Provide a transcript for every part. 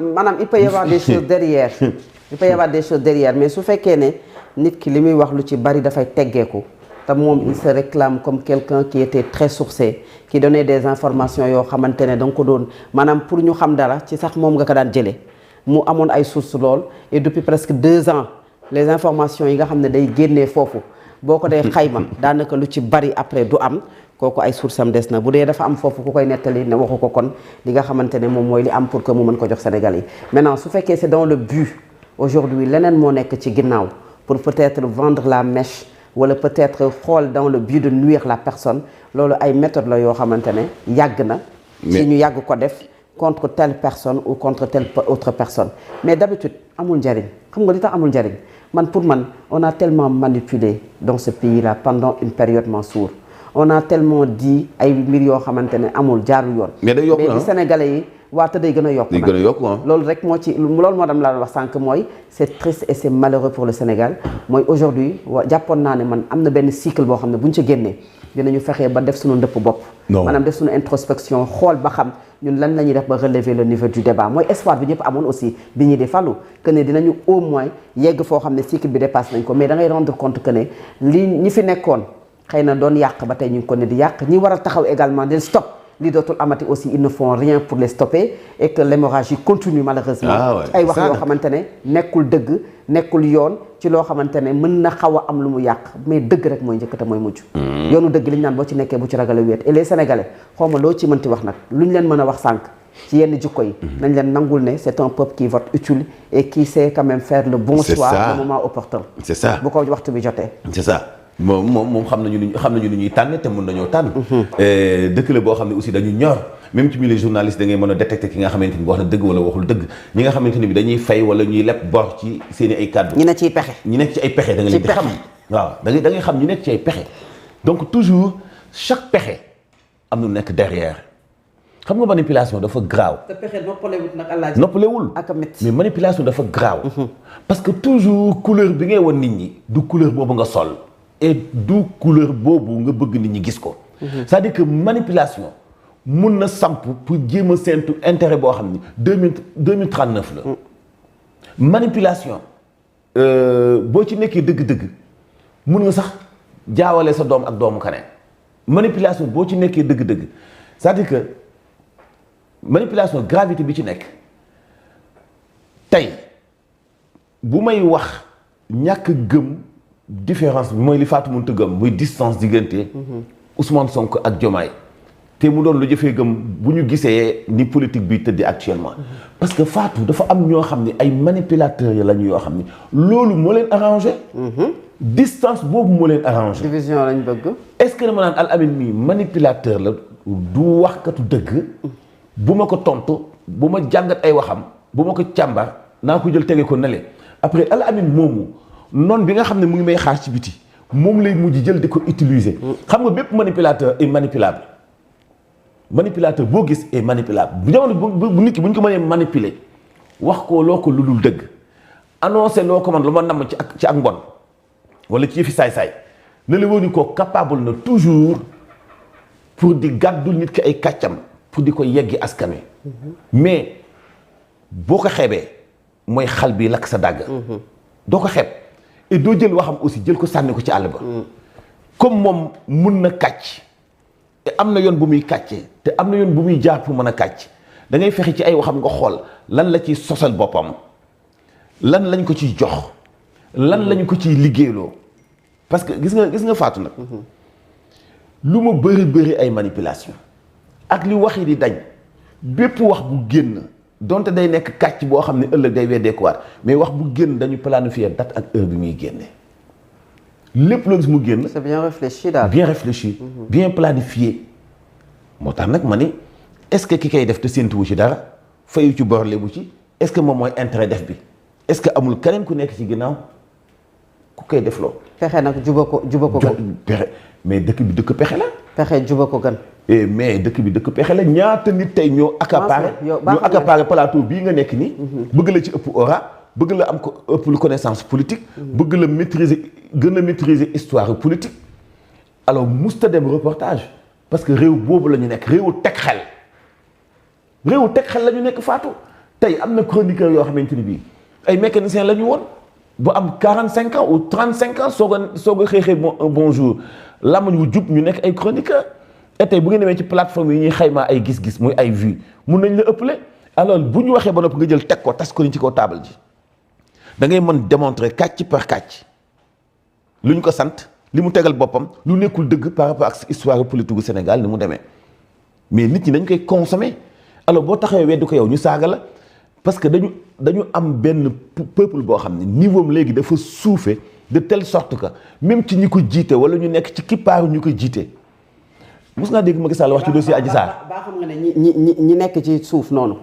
maanaam il peut y avoir des choses derrière il peut y avoir des choses derrière mais su fekkee ne nit ki li muy wax lu ci bari dafay teggeeku te moom il se réclame comme quelqu'un qui était très sourcé qui donnait des informations yoo xamante ne da nga ko doon maanaam pour ñu xam dara ci sax moom nga ko daan jëlee mu amoon ay sources lool et depuis presque 2 ans les informations yi nga xam ne day génnee foofu boo ko dee xayma daanaka lu ci bari après du am kooku ay sources am des na bu dee dafa am foofu ku koy nettali ne waxu ko kon li nga xamante ne moom mooy li am pour que mu mën ko jox Sénégal yi maintenant su fekkee c'est dans le but aujourd'hui leneen moo nekk ci ginnaaw pour peut-être vendre la mèche wala peut-être xool dans le but de nuire la personne loolu ay méthode la yoo xamante ne yàgg na ci ñu yàgg ko def contre telle personne ou contre telle autre personne mais d'habitude amul njariñ xam nga li tax amul njariñ man pour man on a tellement manipulé dans ce pays-là pendant une période Mansour on a tellement dit ay mbir yoo xamante ne amul jaarul yoon mais di Sénégalais yi waata day gën a yokk loolu rek moo ci loolu moo dem laa wax sànq mooy c'est triste et c'est malheureux pour le Sénégal mooy aujourd'hui jàppoon naa ne man am na benn cycle boo xam ne bu ñu ci génnee dinañu fexee ba def suñu ndëpp bopp maanaam def suñu introspection xool ba xam ñun lan la ñuy def ba relever le niveau du débat mooy espoir bi ñëpp amoon aussi bi ñuy di fàllu que ne dinañu au moins yegg foo xam ne cycle bi dépasse nañ ko mais da ngay rendre compte que ne li ñi fi nekkoon xëy na doon yàq ba tey ñu ngi ko ne di yàq ñi war a taxaw également di stop li dootul amati aussi ils ne font rien pour les stopper et que l'hémorragie continue malheureusement ay wax yoo xamante ne nekkul dëgg nekkul yoon ci loo xamante ne mën na xaw a am lu mu yàq mais dëgg rek mooy njëkk te mooy mujj yoonu dëgg li ñu naan boo ci nekkee bu ci ragal a wéet et les Sénégalais xaw ma loo ci mënti wax nag lu ñu leen mën a wax sànq ci yenn jikko yi nañ leen nangul ne c'est un peuple qui vote utile et qui sait quand même faire le bon choix au moment opportun c'est ça bu ko waxtu bi jotee c'est ça moom xam nañu lu ñuy tànn te mën nañoo tànn dëkk la boo xam ne aussi dañu ñor même ci milieu journaliste da ngay mën a détecter ki nga xamante ni wax na dëgg wala waxul dëgg ñi nga xamante ni bi dañuy fay wala ñuy leb bor ci seen i ay kàddu ñi ne ciy pexe ñi nekk ci ay pexe da nga leen di xam waaw da ngay xam ñi nekk ci ay pexe donc toujours chaque pexe am na nekk derrière xam nga manipulation dafa graaw te pexe noppalewul nag àllaaji noppalewul ak métti mais manipulation dafa graaw parce que toujours couleur bi ngay wan nit ñi du couleur boobu nga sol et du couleur boobu nga bëgg nit ñi gis ko c'est-à-dire que manipulation mun na samp pour jéem a séntu intérêt boo xam ni 2039 la manipulation boo ci nekkee dëgg-dëgg mun nga sax jaawale sa doom ak doomu keneen manipulation boo ci nekkee dëgg-dëgg c'est-à-dire que manipulation gravité bi ci nekk tey bu may wax ñàkk gëm différence bi mooy li Fatou mënta gëm muy distance diggante Ousmane Sonko ak Diomaye te mu doon lu jëfee gëm bu ñu gisee ni politique bi tëddee actuellement parce que Fatou dafa am ñoo xam ne ay manipulateurs yi lañu yoo xam ne loolu moo leen arrangé distance boobu moo leen arrangé division lañ bëgg est-ce que dama naan Al Amine mii manipulateur la du waxkatu dëgg bu ma ko tontu bu ma jàngat ay waxam bu ma ko càmbar naa ko jël tege ko nale après Al Amine moomu noonu bi nga xam ne mu ngi may xaar ci biti moom lay mujj jël di ko utiliser xam nga bépp manipulateur est manipulable manipulateur boo gis est manipulable bu jamono bu nit ki bu ñu ko mënee manipuler wax ko loo ko lu dul dëgg annoncé loo ko man lu ma namm ci ak mbon wala ci yëfi saay-saay ne la woon ni ko capable na toujours pour di gàddul nit ki ay kàccam pour di ko yeggi askan wi mais boo ko xeebee mooy xal bi lakk sa dàgg doo ko xeeb et doo jël waxam aussi jël ko sànni ko ci àll ba comme moom mun na kàcc te am na yoon bu muy kàccee te am na yoon bu muy jaar pour mën a kàcc da ngay fexe ci ay waxam nga xool lan la ciy sosal boppam lan lañ ko ciy jox lan lañ ko ciy liggéeyloo parce que gis nga Fatou nag lu ma bëri ay manipulation ak li wax yi di dañ bépp wax bu génn donte day nekk kàcc boo xam ne ëllëg day weddee ko waat mais wax bu génn dañu planifier date ak heure bi muy génne lépp loo gis mu génn. c'est bien réfléchi daal. bien réfléchi. bien planifié. moo tax nag ma ni est-ce que ki koy def te séntuwu ci dara fayu ci bor lebu ci est-ce que moom mooy intérêt def bi est-ce que amul keneen ku nekk ci ginnaaw ku koy def loo. pexe nag juba ko gën. pexe mais dëkk bi dëkk pexe la. pexe juba ko gën. mais dëkk bi dëkk pexe la ñaata nit tey ñoo accaparé plateau bii nga nekk nii. bëgg la ci ëpp aura bëgg la am ko ëpp lu connaissance politique. bëgg la gën a maîtriser histoire politique. alors musta dem reportage parce que réew boobu la ñu nekk réewu teg xel la ñu nekk Fatou tey am na chroniqueur yoo xamante ni bii ay mécaniciens la ñu woon bu am 45 ans ou 35 ans soog a xeexee bonjour lamañ wu jub ñu nekk ay chroniqueur et tey bu ngeen demee ci plateforme yi ñuy xaymaa ay gis-gis muy ay vues mun nañ la ëppale alors bu ñu waxee ba noppi nga jël teg ko tas ko ni ci kaw table ji da ngay mën démontrer kàcc par kàcc lu ñu ko sant li mu tegal boppam lu nekkul dëgg par rapport ak histoire politique gu Sénégal ni mu demee mais nit ñi dañ koy consommer alors boo taxawee weddi ko yow ñu saaga la parce que dañu am benn peuple boo xam ne niveau am léegi dafa suufe de telle sorte que même ci ñi ko jiite wala ñu nekk ci kippaaru ñu ko jiite mos ngaa dégg Macky Sall wax ci dossier Adji Sarr. baa xam nga ne ñi nekk ci suuf noonu.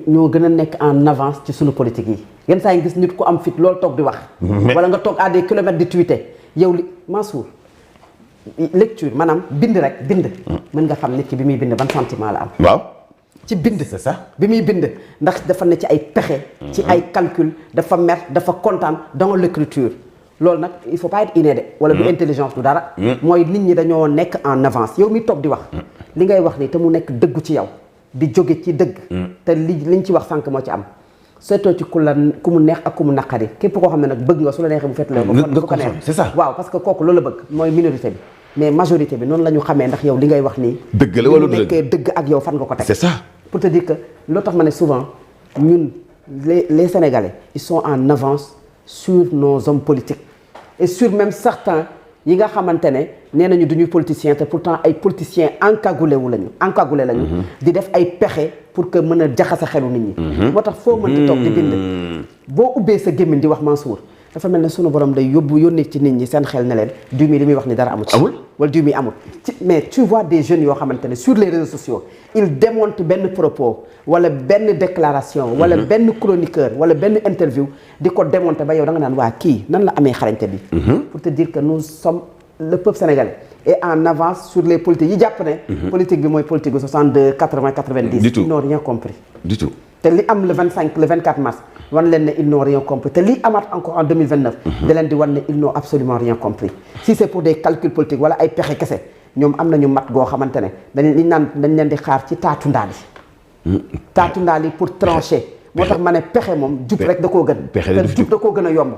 ñoo gën a nekk en avance ci sunu politique yi. yenn saa yi gis nit ku am fit loolu toog di wax. wala nga toog à des kilomètres di tweeter yow li Mansour lecture maanaam bind rek bind. mën nga xam nit ki bi muy bind ban sentiment la am. waaw. ci bind c'est ça bi muy bind ndax dafa ne ci ay pexe. ci ay calcul dafa mer dafa kontaan dans l'écriture loolu nag il faut pas être inné de wala du intelligence du dara. mooy nit ñi dañoo nekk en avance yow mi toog di wax. li ngay wax ni te mu nekk dëggu ci yow di jóge ci dëgg. te liñ ci wax sànq moo ci am. seetoo ci ku mu neex ak ku mu naqari képp koo xam ne nag bëgg nga su la neexee bu fetlee ko. nga ko neex c'est ça. waaw parce que kooku loolu la bëgg mooy minorité bi mais majorité bi noonu la ñu xamee ndax yow li ngay wax nii. dëgg la wala du dëgg nekkee dëgg ak yow fan nga ko teg. c'est ça. pour te dire que loo tax ma ne souvent ñun les Sénégalais ils sont en avance sur nos hommes politiques et sur même certains yi nga xamante ne nee nañu duñuy politiciens te pourtant ay politiciens encagoulé lañu di def ay pexe pour que mën a jaxase xelu nit ñi. moo tax foo mënti toog di bind boo ubbee sa gémmiñ di wax Mansour dafa mel ne sunu borom day yónnee ci nit ñi seen xel ne leen diw mi li muy wax ni dara amul ci. amul wala diw mi amul mais tu vois des jeunes yoo xamante ne sur les réseaux sociaux ils démontent benn propos wala benn déclaration wala benn chroniqueur wala benn interview di ko démonter ba yow da nga naan waa kii nan la amee xarañte bi. pour te dire que nous sommes le peuple sénégalais est en avance sur les politiques yi jàpp ne. politique bi mooy politique bu 62 80 90. du tout ils n'ont rien compris. du tout. te li am le 25 le 24 mars wan leen ne ils n'ont rien compris te li amaat encore en 2029 da leen di wan ne ils n'ont absolument rien compris si c'est pour des calculs politiques wala ay pexe kese ñoom am nañu mat goo xamante ne dañ leen di xaar ci taatu ndaal yi pour trancher moo tax ma ne pexe moom jub rek da koo gën te jub da koo gën a yomb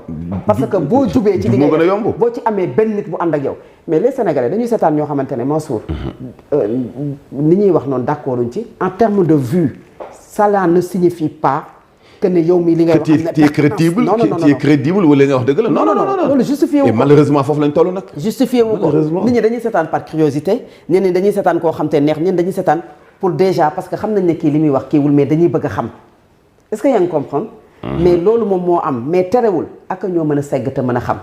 parce que boo jubee ci li ngay def boo ci amee benn nit bu ànd ak yow mais les Sénégalais dañuy seetaan ñoo xamante ne Mansour ni ñuy wax noonu d'accorduñ ci en termes de vue cela ne signifie pas que ne yow mii li ngay wax am na crédible tu es crédible wala nga wax dëgg la non loolu justifié wu ko et malheureusement foofu lañ toll nag justifié wu ko nit ñi dañuy seetaan par curiosité ñenn ñi dañuy seetaan koo xam te neex ñenn dañuy seetaan pour déjà parce que xam nañ ne kii li muy wax kiiwul mais dañuy bëgg a xam est-ce que yaa ngi comprendre mais loolu moom moo am mais terewul ak ñoo mën a segg te mën a xam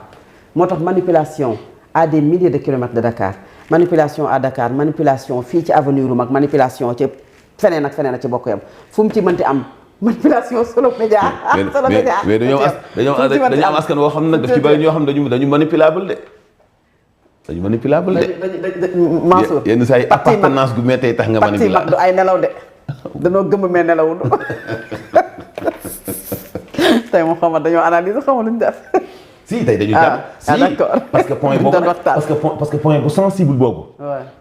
moo tax manipulation à des milliers de kilomètres de Dakar manipulation à Dakar manipulation fii ci avenue Roume ak manipulation ci feneen ak ci bokk yam fu mu ci mënti am manipulation solo média mais dañoo am askan woo xam ne nag daf ci bari ñoo xam dañu manipulable de dañu manipulable de Mansour yenn saa yi appartenance gu mettee tax nga manipulable mag du ay nelaw de dañoo gëmm mais nelawul tey moom xam nga dañoo analyser xam nga lu ñu def si tey dañu jàpp si d'accord parce que point boobu parce que point bu sensible boobu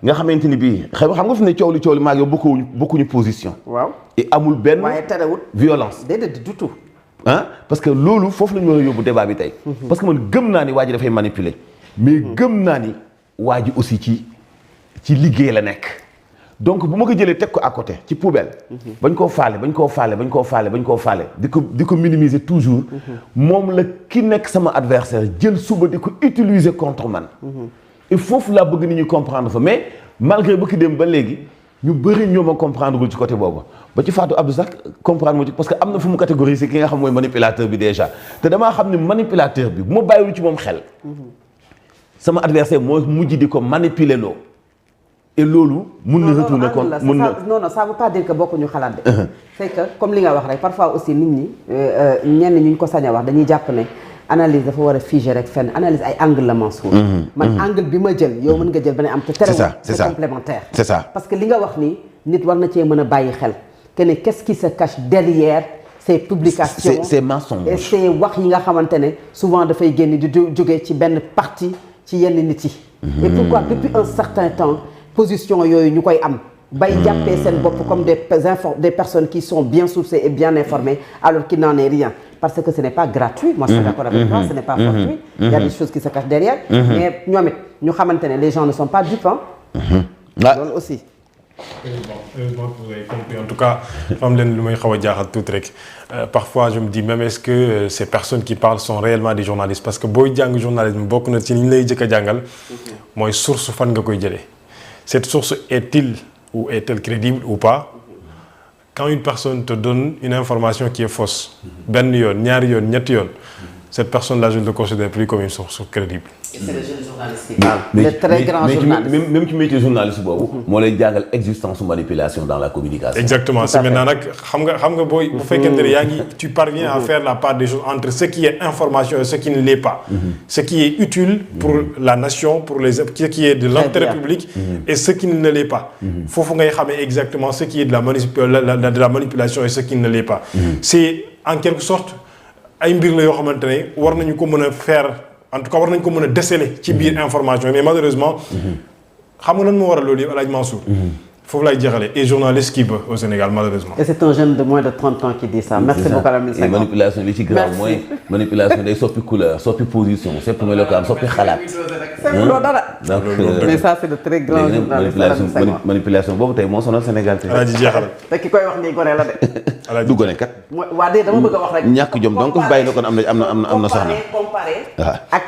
nga xamante ni bii xam nga fi ne coow li maa ngi yow bokkuñu position waaw et amul benn waaye terewul violence déedéet du tout parce que loolu foofu la ñu war a yóbbu débat bi tey parce que man gëm naa ni waa ji dafay manipuler mais gëm naa ni waa ji aussi ci liggéey la nekk donc bu ma ko jëlee teg ko à côté ci poubelle bañ koo faale di ko minimiser toujours moom la ki nekk sama adversaire jël suba di ko utiliser contre man il foofu laa bëgg nit ñi comprendre fa mais malgré ba ki dem ba léegi ñu bëri ñoo ma comprendre gul ci côté boobu ba ci Fatou Abdou sax comprendre mu ci parce que am na fu mu catégoriser ki nga xam mooy manipulateur bi déjà te damaa xam ne manipulateur bi bu ma bàyyiwul ci moom xel sama adversaire moo mujj di ko manipuler loo et loolu mun na retourner compte mun na non ça veut pas dire que bokkuñu xalaat de c'est que comme li nga wax rek parfois aussi nit ñi ñenn ñu ko sañ a wax dañuy jàpp ne analyse dafa war a figer rek fenn analyse ay angle la Mansour man angle bi ma jël yow mën nga jël beneen am te terewul c'est complémentaire c'est ça parce que li nga wax nii nit war na cee mën a bàyyi xel que ne qu'est-ce qui se cache derrière ces publications ces mensonges et ces wax yi nga xamante ne souvent dafay génn di jógee ci benn partie ci yenn nit yi et pourquoi depuis un certain temps position yooyu ñu koy am bay jàppee seen bopp comme des personnes qui sont bien sourcées et bien informées alors qu'il n'en est rien parce que ce n'est pas gratuit. Moi je suis d'accord avec toi, ce n'est pas fortuit. Il y a des choses qui se cachent derrière. Mais ñoom it ñu xamante ne les gens ne sont pas dupes. Loolu aussi. Heureusement que vous avez compris. En tout cas, xam leen lu may xaw a jaaxal tuuti rek parfois je me dis même est-ce que ces personnes qui parlent sont réellement des journalistes parce que booy jàng journalisme bokk na ci li ñu lay jëkk a jàngal mooy source fan nga koy jëlee. Cette source est-elle crédible ou pas? Quand une personne te donne une information qui est fausse benn yoon ñaari yoon ñetti yoon cette personne-là je ne le considère plus comme une source crédible. Et c'est le jeune journaliste qui parle. Le très grand journaliste. Même ci métier journaliste boobu. moo lay jàngal existence manipulation dans la communication. Exactement c'est maintenant nag xam nga booy bu fekkente ne yaa ngi tu parviens à faire la part des choses entre ce qui est information et ce qui ne l'est pas. Ce qui est utile pour la nation pour ce qui est de l'intérêt public et ce qui ne l'est pas. Foofu ngay xamee exactement ce qui est de la manipulation et ce qui ne l'est pas. C'est en quelque sorte ay mbir la yoo xamante ne war nañu ko mën a faire. En tout cas war nañ ko mën a déceler ci biir information mais malheureusement xam nga lan moo waral loolu yëpp El Hadj Mansour foofu lay jeexalee et journaliste qui veut au Sénégal malheureusement. Et c'est un jeune de moins de 30 ans qui dit ça. Merci beaucoup Lamine Senghor. Manipulation li ci grave mooy manipulation day soppi couleur soppi position soppi melokaan soppi xalaat. Mais ça c'est de très grand journaliste. Manipulation boobu tey moo sonal Sénégal tey. Alaaji jeexal. te ki koy wax nii gone la de. du gone kat. waa de dama bëgg a wax rek. ñàkk jom donc bàyyi na kon am na soxna. comparé ak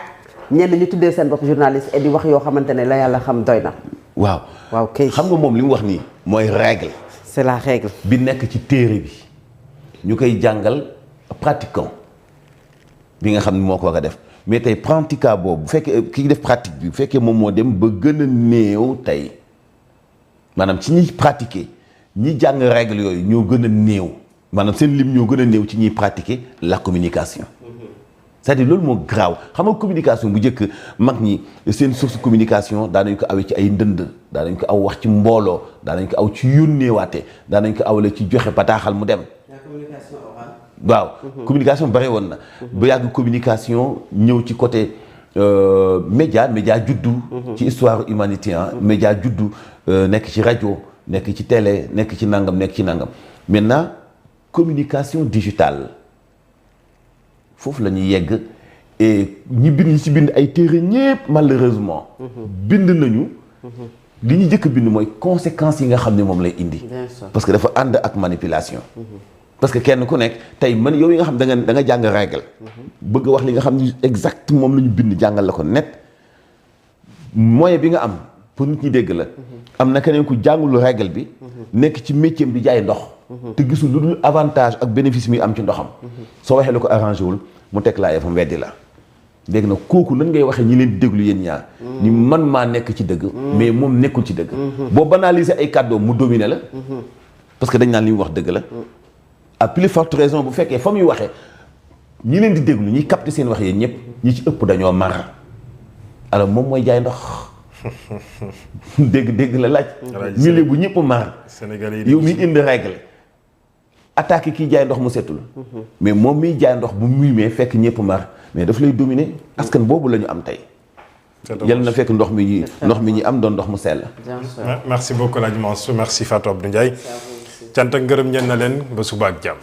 ñenn ñu tuddee seen bopp journaliste et di wax yoo xamante ne la yàlla xam doy na. waaw kay xam nga moom li mu wax nii mooy règle. c'est la règle. bi nekk ci téere bi ñu koy jàngal pratiquant bi nga xam ne moo ko war a def mais tey pratiquant boobu bu fekkee ki def pratique bi bu fekkee moom moo dem ba gën a néew tey maanaam ci ñiy pratiquer ñi jàng règle yooyu ñoo gën a néew maanaam seen lim ñoo gën a néew ci ñiy pratiquer la communication. c'est-à-dire loolu moo graaw xam nga communication bu njëkk mag ñi seen source communication daanañ ko awee ci ay ndënd daanañ ko aw wax ci mbooloo daanañ ko aw ci yónneewaate daanañ ko awale ci joxe bataaxal mu dem. communication orale. waaw communication bare woon na. ba yàgg communication ñëw ci côté média juddu. ci histoire humanité média juddu nekk ci rajo nekk ci télé nekk ci nangam maintenant communication digitale. foofu la ñuy yegg et ñi ci bind ay téere ñépp malheureusement bind nañu li ñu jëkk bind mooy conséquences yi nga xam ne moom lay indi parce que dafa ànd ak manipulation parce que kenn ku nekk tey man yow yi nga xam da nga jàng règle bëgg wax li nga xam ne exact moom la ñu bind jàngal la ko net moyen bi nga am pour nit ñi dégg la am na keneen ku jàngul règle bi nekk ci métier bi jaay ndox te gisul lu dul avantage ak bénéfice mi am ci ndoxam soo waxee lu ko arrangé wul mu teg laa yefam weddi la dégg na kooku lan ngay waxee ñi leen di déglu yéen ñaar ni man maa nekk ci dëgg mais moom nekkul ci dëgg boo banaliser ay kàddoom mu dominer la parce que dañ naan li mu wax dëgg la à plus forte raison bu fekkee fa muy waxee ñi leen di déglu ñiy capter seen wax yéen ñëpp ñi ci ëpp dañoo mar alors moom mooy jaay ndox dégg la laaj milieu bu ñëpp mar yow mi indi règle attaqué kii jaay ndox mu setul mais moom miy jaay ndox bu muumee fekk ñëpp mar mais daf lay dominer askan boobu la ñu am tey yal na fekk ndox mi ñi am doon ndox mu sell. merci beaucoup El Hadj Mansour merci Fatou Abdou Ndiaye cant ak ngërëm ñeen na leen ba suba ak jàmm